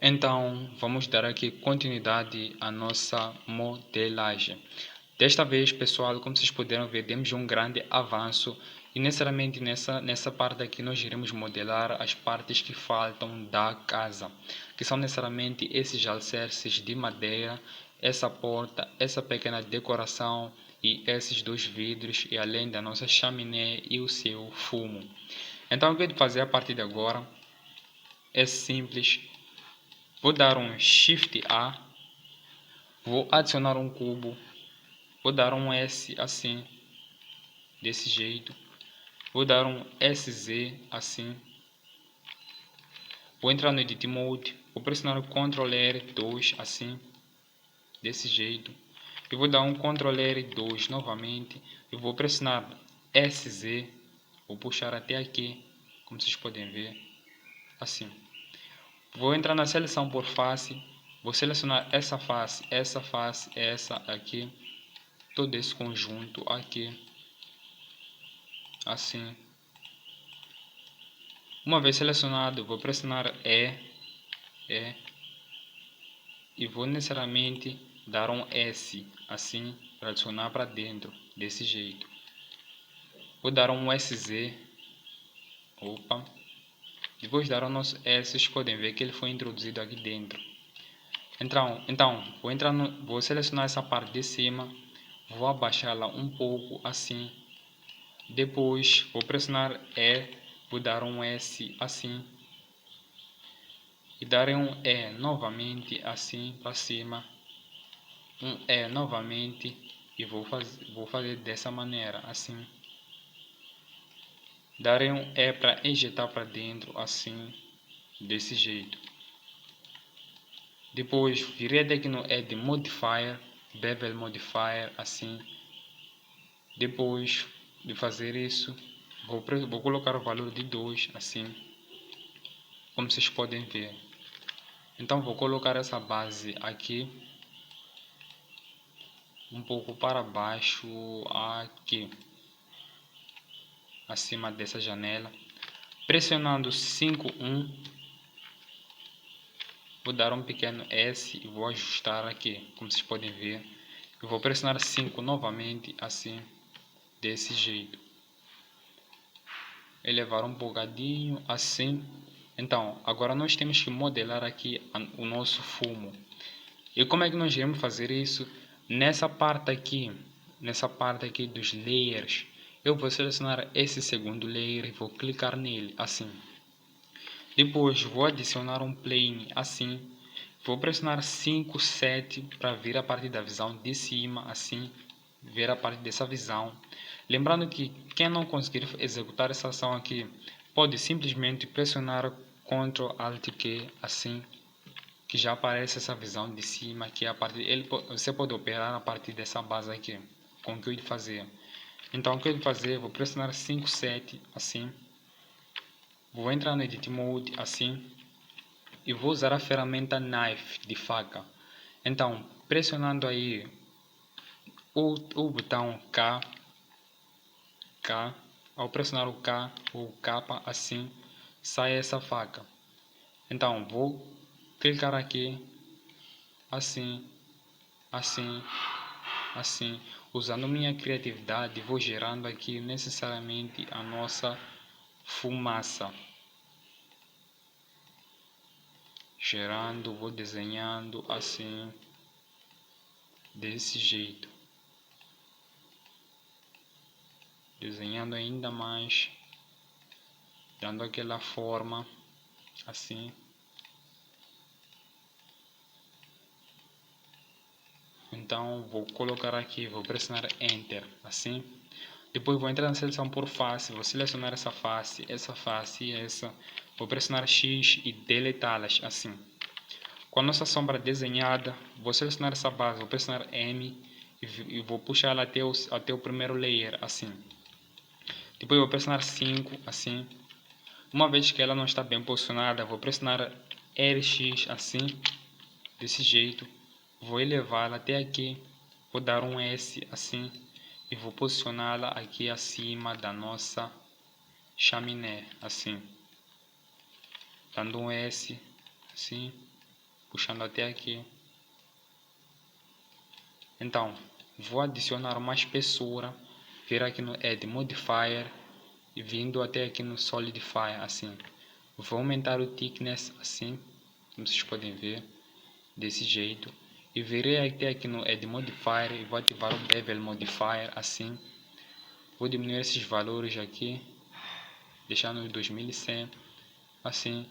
Então, vamos dar aqui continuidade à nossa modelagem. Desta vez, pessoal, como vocês puderam ver, demos um grande avanço e necessariamente nessa parte aqui nós iremos modelar as partes que faltam da casa, que são necessariamente esses alicerces de madeira, essa porta, essa pequena decoração e esses dois vidros e além da nossa chaminé e o seu fumo. Então, o que eu vou fazer a partir de agora é simples. Vou dar um Shift A, vou adicionar um cubo, vou dar um S assim, desse jeito, vou dar um SZ assim, vou entrar no Edit Mode, vou pressionar o Ctrl R2 assim, desse jeito, e vou dar um Ctrl R2 novamente, e vou pressionar SZ, vou puxar até aqui, como vocês podem ver, assim. Vou entrar na seleção por face, vou selecionar essa face, essa aqui, todo esse conjunto aqui, assim. Uma vez selecionado, vou pressionar e vou necessariamente dar um S, assim, para adicionar para dentro, desse jeito. Vou dar um SZ, depois de dar o nosso S, vocês podem ver que ele foi introduzido aqui dentro. Então vou selecionar essa parte de cima, vou abaixá-la um pouco assim, depois vou pressionar E, vou dar um S assim, e dar um E novamente assim para cima, um E novamente, e vou fazer dessa maneira assim, darei um E para injetar para dentro assim, desse jeito. Depois virei aqui no Add Modifier, Bevel Modifier assim. Depois de fazer isso, vou colocar o valor de 2 assim, como vocês podem ver. Então vou colocar essa base aqui um pouco para baixo aqui, acima dessa janela, pressionando 5.1, vou dar um pequeno S e vou ajustar aqui, como vocês podem ver. Eu vou pressionar 5 novamente assim, desse jeito, elevar um bocadinho assim. Então agora nós temos que modelar aqui o nosso fumo. E como é que nós iremos fazer isso? Nessa parte aqui dos layers, eu vou selecionar esse segundo layer e vou clicar nele assim. Depois vou adicionar um plane assim, vou pressionar 5, 7 para ver a parte da visão de cima assim, ver a parte dessa visão. Lembrando que quem não conseguir executar essa ação aqui, pode simplesmente pressionar Ctrl Alt Q assim, que já aparece essa visão de cima, que é a partir você pode operar a partir dessa base aqui, com o que eu ia fazer. Então o que eu ia fazer, vou pressionar 5, 7 assim, vou entrar no Edit Mode assim, e vou usar a ferramenta Knife de faca. Então pressionando aí o botão K, ao pressionar o K ou K assim, sai essa faca. Então vou clicar aqui assim, assim, assim, usando minha criatividade, vou gerando aqui necessariamente a nossa fumaça. Gerando, vou desenhando assim, desse jeito. Desenhando ainda mais, dando aquela forma, assim. Então vou colocar aqui, vou pressionar Enter, assim. Depois vou entrar na seleção por face, vou selecionar essa face e essa. Vou pressionar X e deletá-las, assim. Com a nossa sombra desenhada, vou selecionar essa base, vou pressionar M e vou puxar ela até o primeiro layer, assim. Depois vou pressionar 5, assim. Uma vez que ela não está bem posicionada, vou pressionar RX, assim, desse jeito. Vou elevá-la até aqui, vou dar um S, assim, e vou posicioná-la aqui acima da nossa chaminé, assim. Dando um S, assim. puxando até aqui. Então, vou adicionar uma espessura, vir aqui no Add Modifier e vindo até aqui no Solidify, assim. Vou aumentar o Thickness, assim, como vocês podem ver, desse jeito. E virei até aqui no Add Modifier e vou ativar o Bevel Modifier, assim. Vou diminuir esses valores aqui, deixar nos 2100, assim.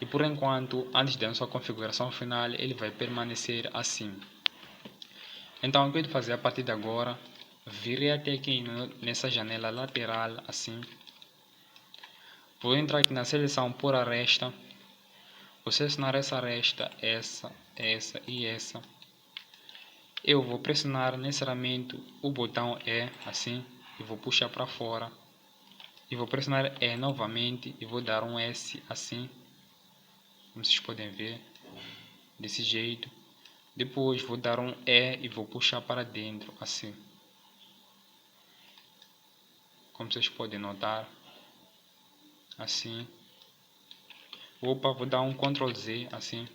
E por enquanto, antes da sua configuração final, ele vai permanecer assim. Então, o que eu vou fazer a partir de agora, virei até aqui nessa janela lateral, assim. Vou entrar aqui na seleção por aresta. Vou selecionar essa aresta, essa e essa. Eu vou pressionar necessariamente o botão E, assim, e vou puxar para fora. E vou pressionar E novamente e vou dar um S, assim, como vocês podem ver, desse jeito. Depois vou dar um E e vou puxar para dentro, assim. Como vocês podem notar, assim. Opa, vou dar um Ctrl Z, assim.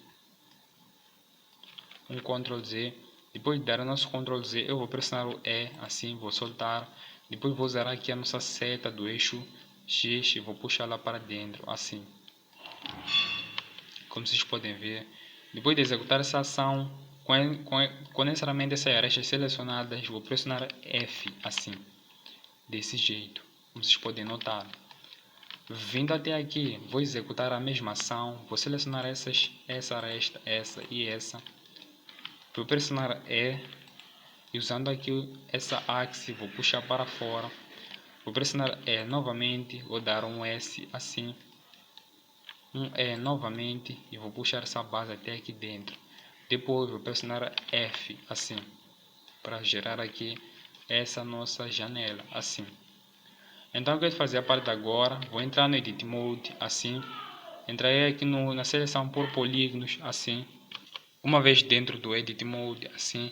Um Ctrl Z. Depois de dar o nosso Ctrl Z, eu vou pressionar o E, assim, vou soltar. Depois vou usar aqui a nossa seta do eixo X e vou puxar lá para dentro, assim. Como vocês podem ver. Depois de executar essa ação, com necessariamente essas arestas selecionadas, vou pressionar F, assim. Desse jeito, como vocês podem notar. Vindo até aqui, vou executar a mesma ação, vou selecionar essa aresta, essa e essa. Vou pressionar E e usando aqui essa axe, vou puxar para fora. Vou pressionar E novamente, vou dar um S assim. Um E novamente e vou puxar essa base até aqui dentro. Depois vou pressionar F assim, para gerar aqui essa nossa janela, assim. Então o que eu vou fazer a partir de agora, vou entrar no Edit Mode, assim. Entrarei aqui na seleção por polígonos, assim. Uma vez dentro do Edit Mode, assim.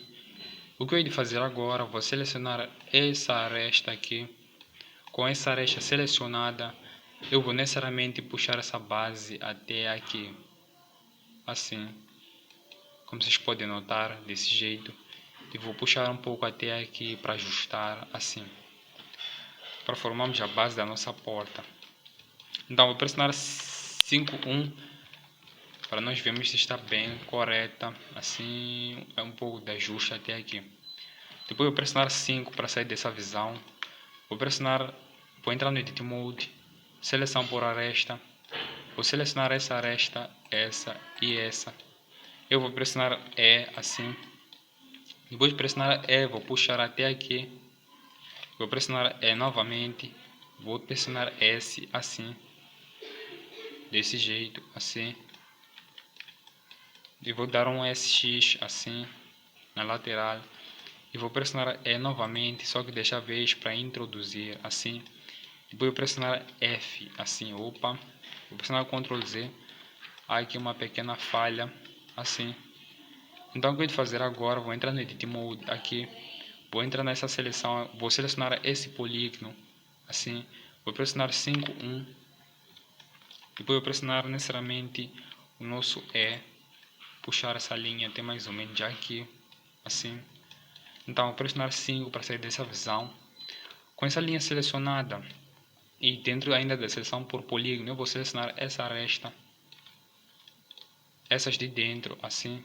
O que eu vou fazer agora, vou selecionar essa aresta aqui. Com essa aresta selecionada, eu vou necessariamente puxar essa base até aqui. Assim. Como vocês podem notar, desse jeito. E vou puxar um pouco até aqui para ajustar, assim. Para formarmos a base da nossa porta. Então vou pressionar 5.1 para nós vermos se está bem correta, assim é um pouco de ajuste até aqui. Depois vou pressionar 5 para sair dessa visão. Vou entrar no Edit Mode, seleção por aresta. Vou selecionar essa aresta, essa e essa. Eu vou pressionar E assim. Depois de pressionar E, vou puxar até aqui. Vou pressionar E novamente. Vou pressionar S assim. Desse jeito, assim. E vou dar um SX assim, na lateral. E vou pressionar E novamente, só que desta vez para introduzir, assim. Depois vou pressionar F, assim, opa. Vou pressionar Ctrl Z. Há aqui uma pequena falha, assim. Então o que eu vou fazer agora, vou entrar no Edit Mode aqui. Vou entrar nessa seleção, vou selecionar esse polígono, assim. Vou pressionar 5.1. Depois vou pressionar necessariamente o nosso E. Puxar essa linha até mais ou menos já aqui, assim. Então vou pressionar 5 para sair dessa visão. Com essa linha selecionada e dentro ainda da seleção por polígono, eu vou selecionar essa aresta, essas de dentro, assim,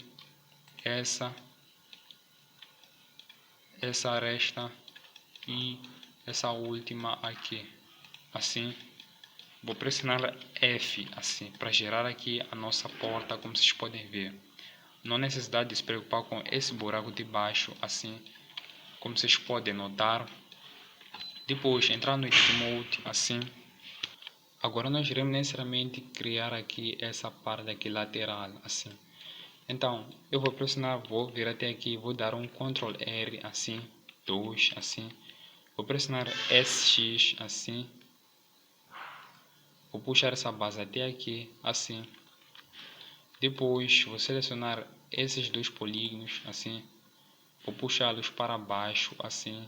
essa aresta e essa última aqui, assim. Vou pressionar F, assim, para gerar aqui a nossa porta, como vocês podem ver. Não há necessidade de se preocupar com esse buraco de baixo, assim, como vocês podem notar. Depois, entrar no Edit Mode, assim. Agora nós iremos necessariamente criar aqui essa parte aqui lateral, assim. Então, eu vou pressionar, vou vir até aqui, vou dar um Ctrl R, assim, 2, assim. Vou pressionar SX, assim. Vou puxar essa base até aqui, assim. Depois, vou selecionar esses dois polígonos, assim. Vou puxá-los para baixo, assim.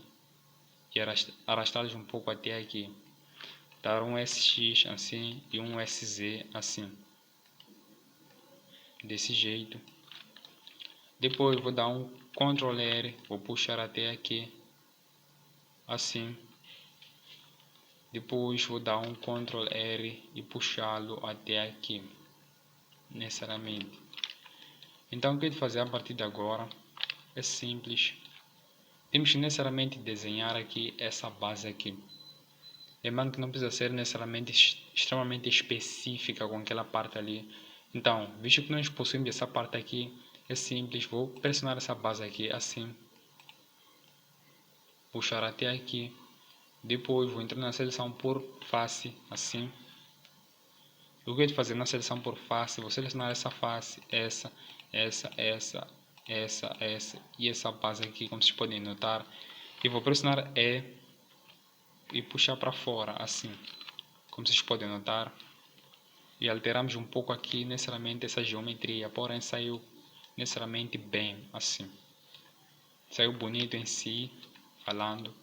E arrastá-los um pouco até aqui. Dar um SX, assim, e um SZ, assim. Desse jeito. Depois vou dar um Ctrl R, vou puxar até aqui, assim. Depois vou dar um Ctrl R e puxá-lo até aqui, necessariamente. Então o que eu vou fazer a partir de agora é simples. Temos que necessariamente desenhar aqui essa base aqui. Lembrando que não precisa ser necessariamente extremamente específica com aquela parte ali. Então, visto que nós possuímos essa parte aqui, é simples. Vou pressionar essa base aqui assim. Puxar até aqui. Depois vou entrar na seleção por face, assim. O que eu vou fazer na seleção por face, vou selecionar essa face, essa e essa base aqui, como vocês podem notar. E vou pressionar e puxar para fora, assim, como vocês podem notar. E alteramos um pouco aqui, necessariamente, essa geometria, porém saiu necessariamente bem, assim. Saiu bonito em si, falando.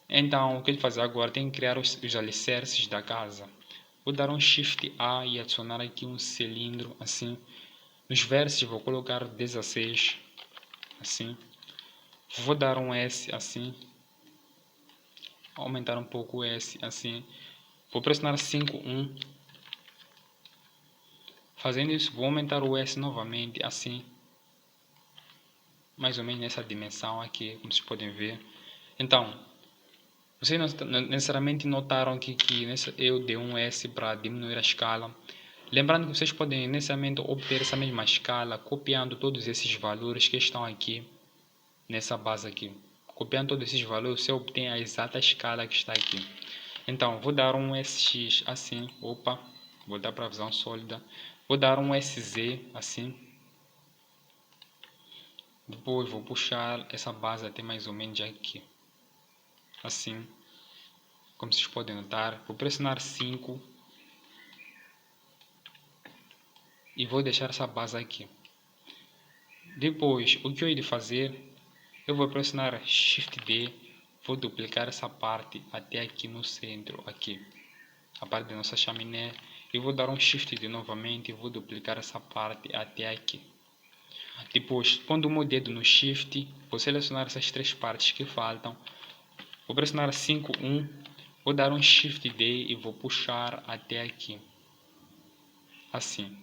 Então, o que eu vou fazer agora, tem que criar os alicerces da casa. Vou dar um Shift A e adicionar aqui um cilindro, assim. Nos vértices vou colocar 16, assim. Vou dar um S, assim. Aumentar um pouco o S, assim. Vou pressionar 5, 1. Fazendo isso, vou aumentar o S novamente, assim. Mais ou menos nessa dimensão aqui, como vocês podem ver. Então, vocês não necessariamente notaram que eu dei um S para diminuir a escala. Lembrando que vocês podem necessariamente obter essa mesma escala copiando todos esses valores que estão aqui nessa base aqui. Copiando todos esses valores, você obtém a exata escala que está aqui. Então, vou dar um SX assim. Opa, vou dar para a visão sólida. Vou dar um SZ assim. Depois vou puxar essa base até mais ou menos aqui. Assim. Como vocês podem notar. Vou pressionar 5. E vou deixar essa base aqui. Depois, o que eu hei de fazer? Eu vou pressionar Shift D. Vou duplicar essa parte até aqui no centro. Aqui. A parte da nossa chaminé. Eu vou dar um Shift D novamente. E vou duplicar essa parte até aqui. Depois, pondo o meu dedo no Shift, vou selecionar essas três partes que faltam. Vou pressionar 5, 1. Vou dar um Shift D e vou puxar até aqui. Assim.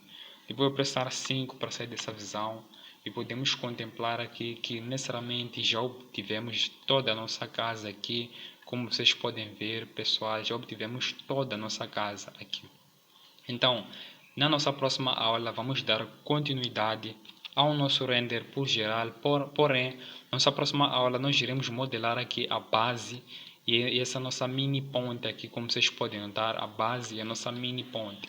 Depois vou pressionar 5 para sair dessa visão. E podemos contemplar aqui que necessariamente já obtivemos toda a nossa casa aqui. Como vocês podem ver, pessoal, já obtivemos toda a nossa casa aqui. Então, na nossa próxima aula, vamos dar continuidade ao nosso render por geral, porém, nossa próxima aula nós iremos modelar aqui a base e essa nossa mini ponte aqui, como vocês podem notar, a base e a nossa mini ponte.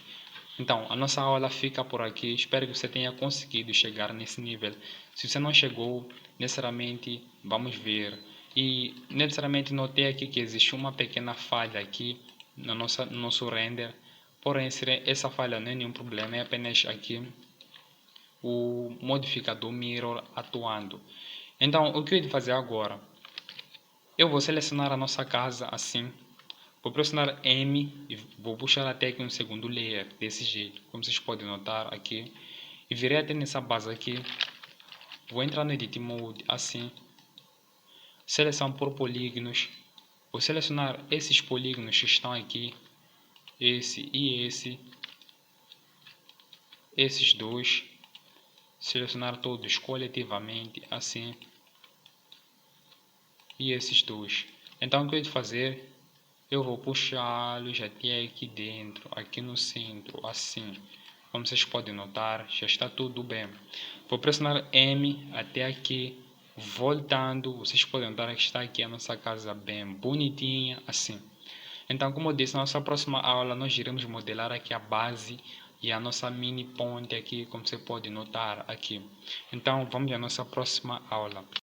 Então, a nossa aula fica por aqui, espero que você tenha conseguido chegar nesse nível. Se você não chegou, necessariamente, vamos ver. E, necessariamente, notei aqui que existe uma pequena falha aqui no nosso render, porém, essa falha não é nenhum problema, é apenas aqui o modificador mirror atuando. Então, o que eu vou fazer agora? Eu vou selecionar a nossa casa assim. Vou pressionar M e vou puxar até aqui um segundo layer, desse jeito, como vocês podem notar aqui. E virei até nessa base aqui. Vou entrar no Edit Mode assim. Seleção por polígonos. Vou selecionar esses polígonos que estão aqui. Esse e esse. Esses dois. Selecionar todos coletivamente assim. E esses dois. Então o que eu vou fazer? Eu vou puxá-los até aqui dentro, aqui no centro, assim. Como vocês podem notar, já está tudo bem. Vou pressionar M até aqui, voltando. Vocês podem notar que está aqui a nossa casa bem bonitinha, assim. Então, como eu disse, na nossa próxima aula nós iremos modelar aqui a base e a nossa mini ponte aqui, como você pode notar aqui. Então, vamos à nossa próxima aula.